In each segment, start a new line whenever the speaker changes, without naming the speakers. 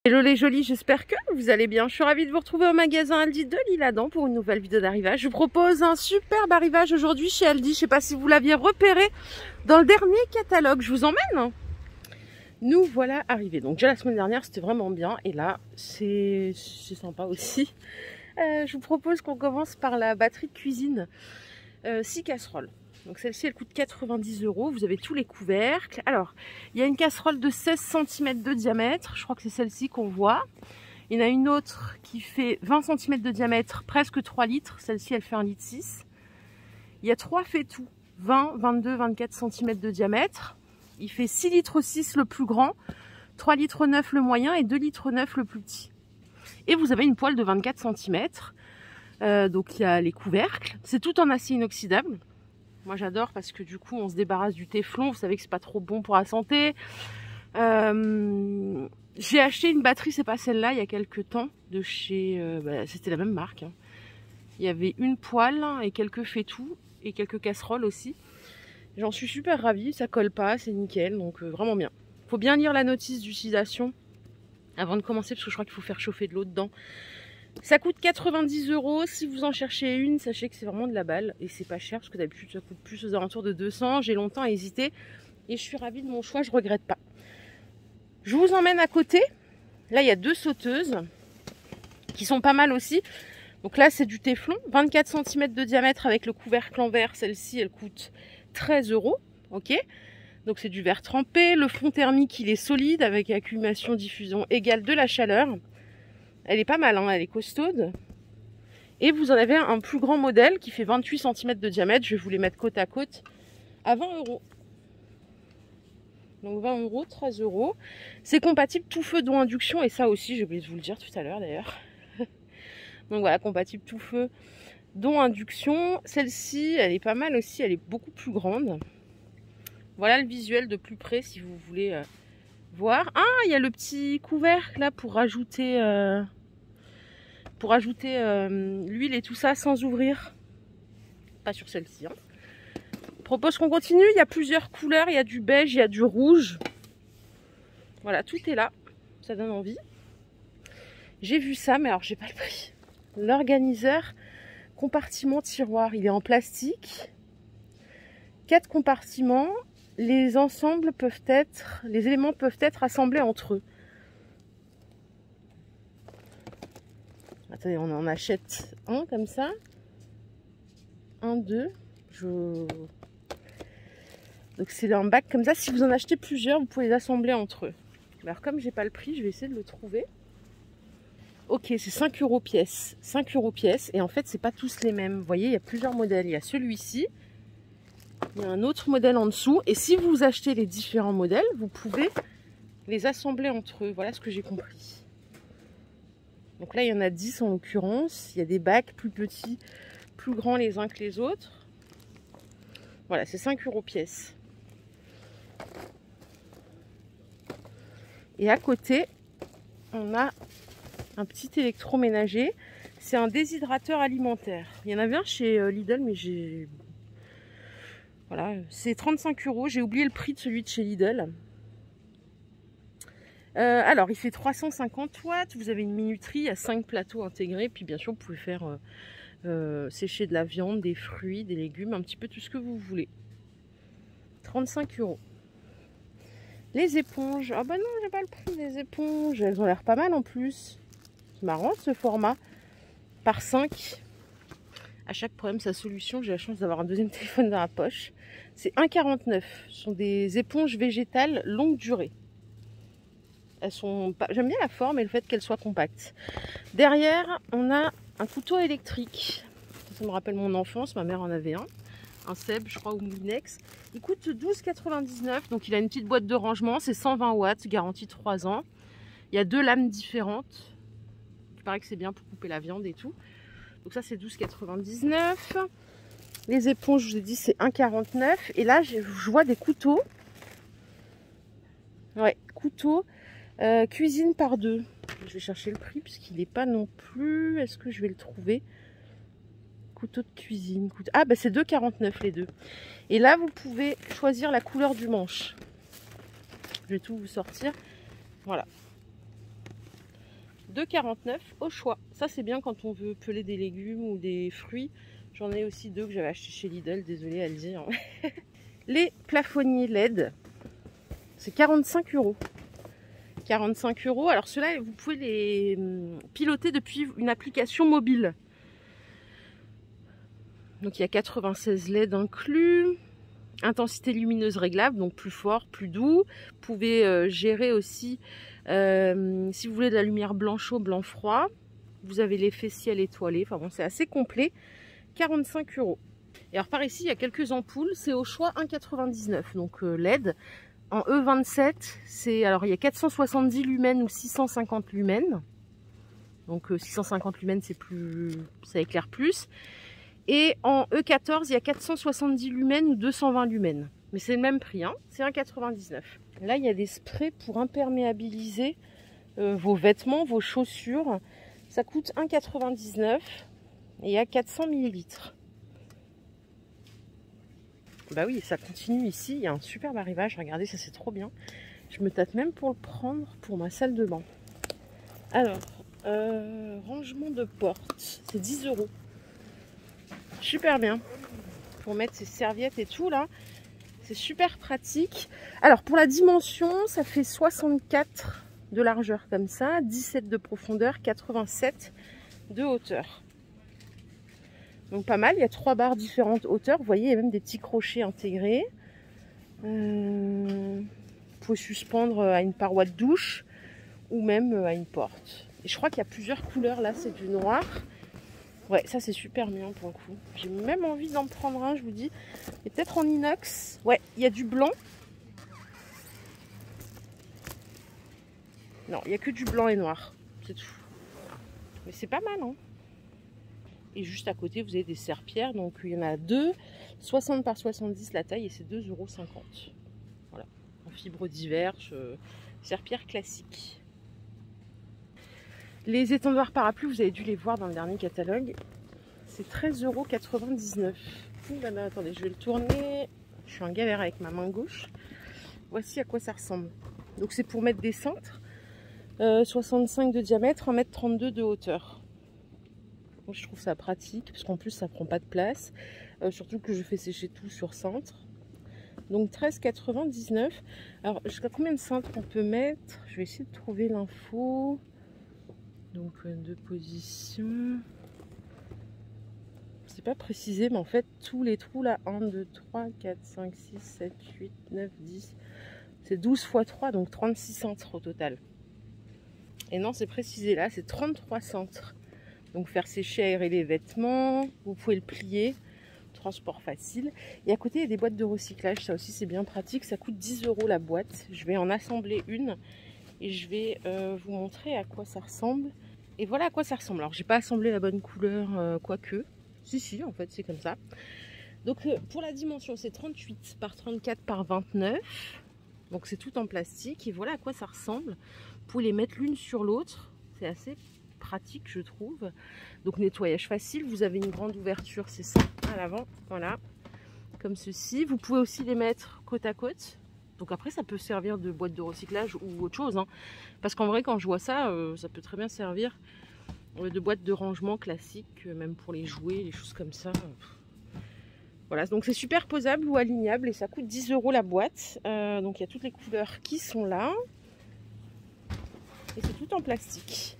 Hello les jolis, j'espère que vous allez bien. Je suis ravie de vous retrouver au magasin Aldi de l'Isle-Adam pour une nouvelle vidéo d'arrivage. Je vous propose un superbe arrivage aujourd'hui chez Aldi. Je ne sais pas si vous l'aviez repéré dans le dernier catalogue. Je vous emmène. Nous voilà arrivés. Donc déjà la semaine dernière c'était vraiment bien et là c'est sympa aussi. Je vous propose qu'on commence par la batterie de cuisine 6 casseroles. Donc celle-ci elle coûte 90 €. Vous avez tous les couvercles. Alors il y a une casserole de 16 cm de diamètre. Je crois que c'est celle-ci qu'on voit. Il y en a une autre qui fait 20 cm de diamètre, presque 3 litres. Celle-ci elle fait 1,6 litre. Il y a 3 fait-tout, 20, 22, 24 cm de diamètre. Il fait 6,6 litres le plus grand, 3,9 litres le moyen et 2,9 litres le plus petit. Et vous avez une poêle de 24 cm. Donc il y a les couvercles. C'est tout en acier inoxydable. Moi j'adore parce que du coup on se débarrasse du téflon. Vous savez que c'est pas trop bon pour la santé. J'ai acheté une batterie, c'est pas celle-là, il y a quelques temps de chez... c'était la même marque. Hein. Il y avait une poêle et quelques fait-tout et quelques casseroles aussi. J'en suis super ravie, ça colle pas, c'est nickel, donc vraiment bien. Faut bien lire la notice d'utilisation avant de commencer parce que je crois qu'il faut faire chauffer de l'eau dedans. Ça coûte 90 €. Si vous en cherchez une, sachez que c'est vraiment de la balle. Et c'est pas cher parce que d'habitude ça coûte plus aux alentours de 200. J'ai longtemps hésité et je suis ravie de mon choix, je regrette pas. Je vous emmène à côté. Là il y a deux sauteuses qui sont pas mal aussi. Donc là c'est du téflon, 24 cm de diamètre avec le couvercle en verre. Celle-ci elle coûte 13 €. Ok. Donc c'est du verre trempé. Le fond thermique il est solide avec accumulation diffusion égale de la chaleur. Elle est pas mal, hein, elle est costaude. Et vous en avez un plus grand modèle qui fait 28 cm de diamètre. Je vais vous les mettre côte à côte à 20 €. Donc 20 €, 13 €. C'est compatible tout feu dont induction. Et ça aussi, j'ai oublié de vous le dire tout à l'heure d'ailleurs. Donc voilà, compatible tout feu dont induction. Celle-ci, elle est pas mal aussi. Elle est beaucoup plus grande. Voilà le visuel de plus près si vous voulez voir. Ah, il y a le petit couvercle là pour rajouter... l'huile et tout ça sans ouvrir. Pas sur celle-ci. Hein. Je propose qu'on continue. Il y a plusieurs couleurs. Il y a du beige, il y a du rouge. Voilà, tout est là. Ça donne envie. J'ai vu ça, mais alors j'ai pas le prix. L'organiseur compartiment tiroir. Il est en plastique. 4 compartiments. Les ensembles peuvent être... Les éléments peuvent être assemblés entre eux. Attendez, on en achète un comme ça. 1, 2. Donc c'est un bac comme ça. Si vous en achetez plusieurs, vous pouvez les assembler entre eux. Alors comme j'ai pas le prix, je vais essayer de le trouver. Ok, c'est 5 € pièce. 5 € pièce. Et en fait, c'est pas tous les mêmes. Vous voyez, il y a plusieurs modèles. Il y a celui-ci. Il y a un autre modèle en dessous. Et si vous achetez les différents modèles, vous pouvez les assembler entre eux. Voilà ce que j'ai compris. Donc là, il y en a 10 en l'occurrence. Il y a des bacs plus petits, plus grands les uns que les autres. Voilà, c'est 5 € pièce. Et à côté, on a un petit électroménager. C'est un déshydrateur alimentaire. Il y en avait un chez Lidl, mais j'ai... Voilà, c'est 35 €. J'ai oublié le prix de celui de chez Lidl. Alors, il fait 350 watts. Vous avez une minuterie, il y a 5 plateaux intégrés. Puis bien sûr, vous pouvez faire sécher de la viande, des fruits, des légumes, un petit peu tout ce que vous voulez. 35 €. Les éponges. Ah bah non, j'ai pas le prix des éponges. Elles ont l'air pas mal en plus. C'est marrant ce format. Par 5. À chaque problème, sa solution. J'ai la chance d'avoir un deuxième téléphone dans la poche. C'est 1,49 €. Ce sont des éponges végétales longue durée. Elles sont pas... J'aime bien la forme et le fait qu'elles soient compactes. Derrière, on a un couteau électrique. Ça me rappelle mon enfance. Ma mère en avait un. Un Seb, je crois, ou Moulinex. Il coûte 12,99 €. Donc, il a une petite boîte de rangement. C'est 120 watts, garantie 3 ans. Il y a 2 lames différentes. Il paraît que c'est bien pour couper la viande et tout. Donc, ça, c'est 12,99 €. Les éponges, je vous ai dit, c'est 1,49 €. Et là, je vois des couteaux. Ouais, couteaux. Cuisine par 2. Je vais chercher le prix puisqu'il n'est pas non plus. Est-ce que je vais le trouver? Couteau de cuisine. Ah bah c'est 2,49 € les deux. Et là vous pouvez choisir la couleur du manche. Je vais tout vous sortir. Voilà. 2,49 au choix. Ça c'est bien quand on veut peler des légumes ou des fruits. J'en ai aussi 2 que j'avais acheté chez Lidl, désolée à le dire. Les plafonniers LED, c'est 45 €. 45 €. Alors ceux-là, vous pouvez les piloter depuis une application mobile. Donc il y a 96 LED inclus. Intensité lumineuse réglable, donc plus fort, plus doux. Vous pouvez gérer aussi, si vous voulez de la lumière blanc chaud, blanc froid. Vous avez l'effet ciel étoilé. Enfin bon, c'est assez complet. 45 €. Et alors par ici, il y a quelques ampoules. C'est au choix 1,99 €. Donc LED. En E27, alors il y a 470 lumens ou 650 lumens. Donc 650 lumens, ça éclaire plus. Et en E14, il y a 470 lumens ou 220 lumens. Mais c'est le même prix, hein, c'est 1,99 €. Là, il y a des sprays pour imperméabiliser vos vêtements, vos chaussures. Ça coûte 1,99 € et il y a 400 ml. Bah oui, ça continue ici, il y a un superbe arrivage, regardez, ça c'est trop bien. Je me tâte même pour le prendre pour ma salle de bain. Alors, rangement de porte, c'est 10 €. Super bien, pour mettre ses serviettes et tout là, c'est super pratique. Alors pour la dimension, ça fait 64 de largeur comme ça, 17 de profondeur, 87 de hauteur. Donc pas mal, il y a 3 barres différentes hauteurs. Vous voyez, il y a même des petits crochets intégrés. Vous pouvez suspendre à une paroi de douche ou même à une porte. Et je crois qu'il y a plusieurs couleurs. Là, c'est du noir. Ouais, ça c'est super bien pour le coup. J'ai même envie d'en prendre un, je vous dis. Et peut-être en inox. Ouais, il y a du blanc. Non, il n'y a que du blanc et noir. C'est tout. Mais c'est pas mal, hein. Et juste à côté, vous avez des serpillères. Donc, il y en a 2, 60 par 70 la taille et c'est 2,50 €. Voilà, en fibres diverses, serpillères classiques. Les étendoirs parapluies, vous avez dû les voir dans le dernier catalogue. C'est 13,99 €. Ouh là là, attendez, je vais le tourner. Je suis en galère avec ma main gauche. Voici à quoi ça ressemble. Donc, c'est pour mettre des cintres. 65 de diamètre, 1,32 m de hauteur. Je trouve ça pratique parce qu'en plus ça prend pas de place, surtout que je fais sécher tout sur cintre. Donc 13,99 €. Alors jusqu'à combien de cintres on peut mettre? Je vais essayer de trouver l'info. Donc de position, c'est pas précisé, mais en fait tous les trous là, 1, 2, 3, 4, 5, 6, 7, 8, 9, 10, c'est 12 x 3, donc 36 cintres au total. Et non, c'est précisé là, c'est 33 cintres. Donc faire sécher, aérer les vêtements, vous pouvez le plier, transport facile. Et à côté, il y a des boîtes de recyclage, ça aussi c'est bien pratique, ça coûte 10 € la boîte. Je vais en assembler une et je vais vous montrer à quoi ça ressemble. Et voilà à quoi ça ressemble. Alors j'ai pas assemblé la bonne couleur, quoique. Si, en fait c'est comme ça. Donc pour la dimension, c'est 38 par 34 par 29. Donc c'est tout en plastique et voilà à quoi ça ressemble. Vous pouvez les mettre l'une sur l'autre, c'est assez pratique je trouve. Donc nettoyage facile, vous avez une grande ouverture, c'est ça à l'avant, voilà, comme ceci. Vous pouvez aussi les mettre côte à côte, donc après ça peut servir de boîte de recyclage ou autre chose, hein. Parce qu'en vrai quand je vois ça, ça peut très bien servir de boîte de rangement classique, même pour les jouets, les choses comme ça. Voilà, donc c'est super posable ou alignable et ça coûte 10 € la boîte. Donc il y a toutes les couleurs qui sont là et c'est tout en plastique.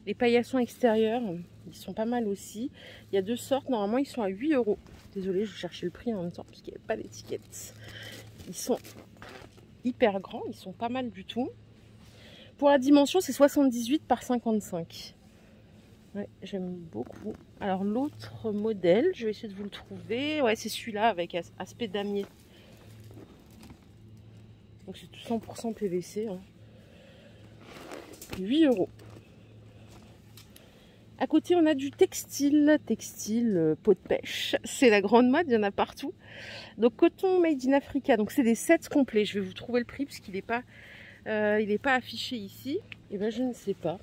Les paillassons extérieurs, ils sont pas mal aussi. Il y a 2 sortes, normalement ils sont à 8 €. Désolée, je cherchais le prix en même temps parce qu'il n'y avait pas d'étiquette. Ils sont hyper grands, ils sont pas mal du tout. Pour la dimension, c'est 78 par 55. Ouais, j'aime beaucoup. Alors l'autre modèle, je vais essayer de vous le trouver. Ouais, c'est celui-là avec aspect damier. Donc c'est tout 100% PVC. Hein. 8 €. À côté, on a du textile, peau de pêche. C'est la grande mode, il y en a partout. Donc, coton made in Africa. Donc, c'est des sets complets. Je vais vous trouver le prix parce qu'il n'est pas, affiché ici. Et ben, je ne sais pas.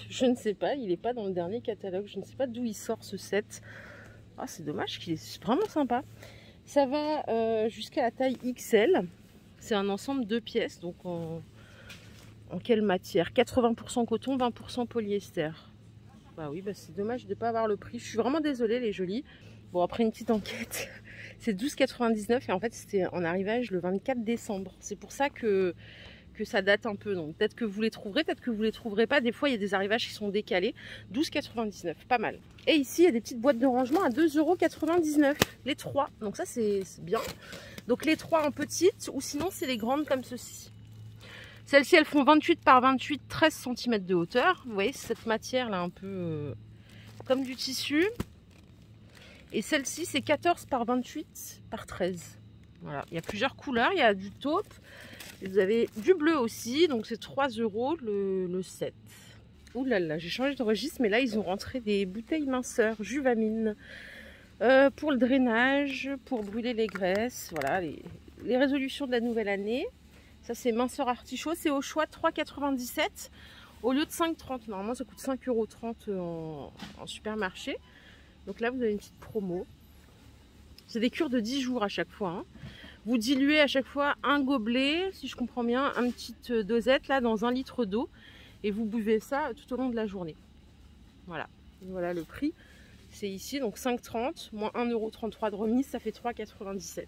Je ne sais pas. Il n'est pas dans le dernier catalogue. Je ne sais pas d'où il sort ce set. Ah, c'est dommage qu'il est vraiment sympa. Ça va jusqu'à la taille XL. C'est un ensemble 2 pièces. Donc, en En quelle matière? 80% coton, 20% polyester. Bah oui, bah c'est dommage de ne pas avoir le prix. Je suis vraiment désolée les jolis. Bon, après une petite enquête, c'est 12,99 et en fait c'était en arrivage le 24 décembre. C'est pour ça que ça date un peu. Donc peut-être que vous les trouverez, peut-être que vous les trouverez pas. Des fois il y a des arrivages qui sont décalés. 12,99, pas mal. Et ici il y a des petites boîtes de rangement à 2,99 €. Les 3. Donc ça c'est bien. Donc les 3 en petites ou sinon c'est les grandes comme ceci. Celles-ci elles font 28 par 28, 13 cm de hauteur. Vous voyez cette matière là un peu comme du tissu. Et celle-ci c'est 14 par 28 par 13. Voilà, il y a plusieurs couleurs, il y a du taupe. Et vous avez du bleu aussi, donc c'est 3 € le set. Ouh là là, j'ai changé de registre, mais là ils ont rentré des bouteilles minceurs, Juvamine, pour le drainage, pour brûler les graisses. Voilà, les résolutions de la nouvelle année. Ça c'est minceur artichaut, c'est au choix 3,97 € au lieu de 5,30 €. Normalement ça coûte 5,30 € en supermarché. Donc là vous avez une petite promo. C'est des cures de 10 jours à chaque fois. Hein. Vous diluez à chaque fois un gobelet, si je comprends bien, une petite dosette là dans 1 litre d'eau. Et vous buvez ça tout au long de la journée. Voilà, et voilà le prix. C'est ici, donc 5,30 moins 1,33 € de remise, ça fait 3,97 €.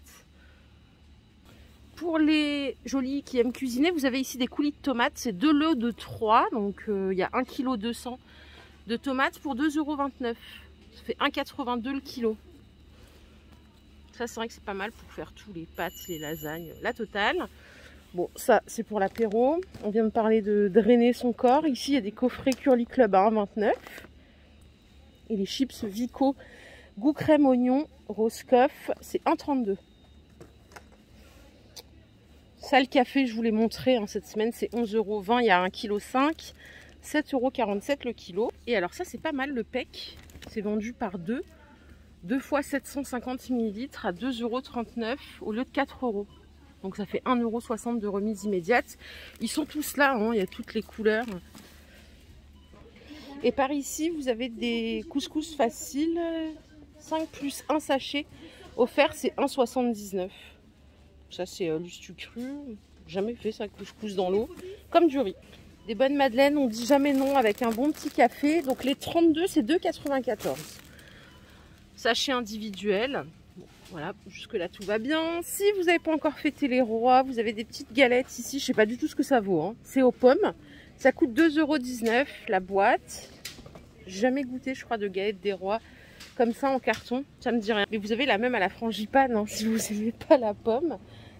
Pour les jolis qui aiment cuisiner, vous avez ici des coulis de tomates. C'est 2 lots de 3, donc il y a 1,2 kg de tomates pour 2,29 €. Ça fait 1,82 € le kilo. Ça, c'est vrai que c'est pas mal pour faire tous les pâtes, les lasagnes, la totale. Bon, ça, c'est pour l'apéro. On vient de parler de drainer son corps. Ici, il y a des coffrets Curly Club à 1,29 €. Et les chips Vico, goût crème oignon, Roscoff, c'est 1,32 €. Ça, le café, je vous l'ai montré hein, cette semaine, c'est 11,20 €. Il y a 1,5 kg, 7,47 € le kilo. Et alors ça, c'est pas mal, le PEC. C'est vendu par 2. 2 fois 750 ml à 2,39 € au lieu de 4 €. Donc ça fait 1,60 € de remise immédiate. Ils sont tous là, hein, il y a toutes les couleurs. Et par ici, vous avez des couscous faciles. 5 plus 1 sachet offert, c'est 1,79 €. Ça c'est l'ustu cru. Jamais fait ça, couscous dans l'eau. Comme du riz. Des bonnes madeleines, on dit jamais non avec un bon petit café. Donc les 32, c'est 2,94 €. Sachet individuel. Bon, voilà, jusque là tout va bien. Si vous n'avez pas encore fêté les rois, vous avez des petites galettes ici. Je sais pas du tout ce que ça vaut. Hein. C'est aux pommes. Ça coûte 2,19 € la boîte. Jamais goûté, je crois, de galettes des rois comme ça en carton. Ça me dit rien. Mais vous avez la même à la frangipane hein, si vous n'aimez pas la pomme.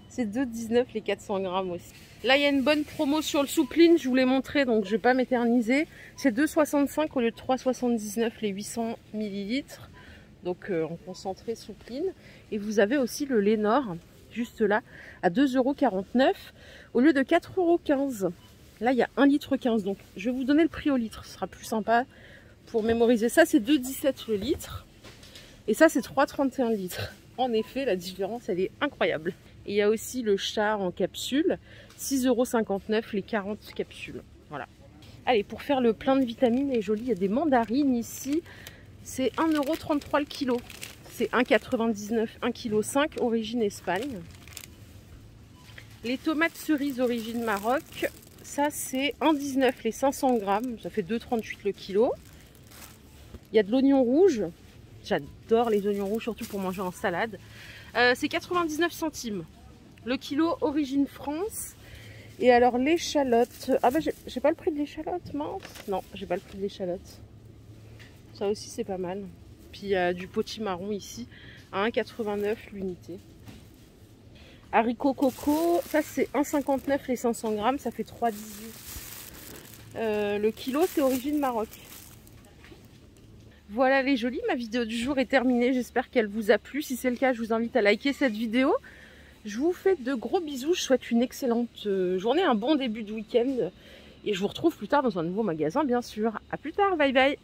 C'est 2,19 € les 400 grammes aussi. Là, il y a une bonne promo sur le soupline. Je vous l'ai montré, donc je ne vais pas m'éterniser. C'est 2,65 € au lieu de 3,79 € les 800 ml. Donc en concentré soupline. Et vous avez aussi le Lénore, juste là, à 2,49 € au lieu de 4,15 €. Là, il y a 1,15 litre. Donc je vais vous donner le prix au litre. Ce sera plus sympa pour mémoriser. Ça, c'est 2,17 € le litre. Et ça, c'est 3,31 € le litre. En effet, la différence, elle est incroyable. Et il y a aussi le char en capsule. 6,59 € les 40 capsules. Voilà. Allez, pour faire le plein de vitamines et joli, il y a des mandarines ici. C'est 1,33 € le kilo. C'est 1,99 €, 1,5 kg, origine Espagne. Les tomates cerises origine Maroc, ça c'est 1,19 € les 500 grammes. Ça fait 2,38 € le kilo. Il y a de l'oignon rouge. J'adore les oignons rouges, surtout pour manger en salade. C'est 99 centimes. Le kilo origine France. Et alors l'échalote. Ah bah j'ai pas le prix de l'échalote, mince. Non, j'ai pas le prix de l'échalote. Ça aussi c'est pas mal. Puis il y a du potimarron ici à 1,89 € l'unité. Haricots coco, ça c'est 1,59 € les 500 grammes, ça fait 3,18 €. Le kilo c'est origine Maroc. Voilà les jolis, ma vidéo du jour est terminée. J'espère qu'elle vous a plu. Si c'est le cas, je vous invite à liker cette vidéo. Je vous fais de gros bisous. Je souhaite une excellente journée, un bon début de week-end. Et je vous retrouve plus tard dans un nouveau magasin, bien sûr. À plus tard, bye bye.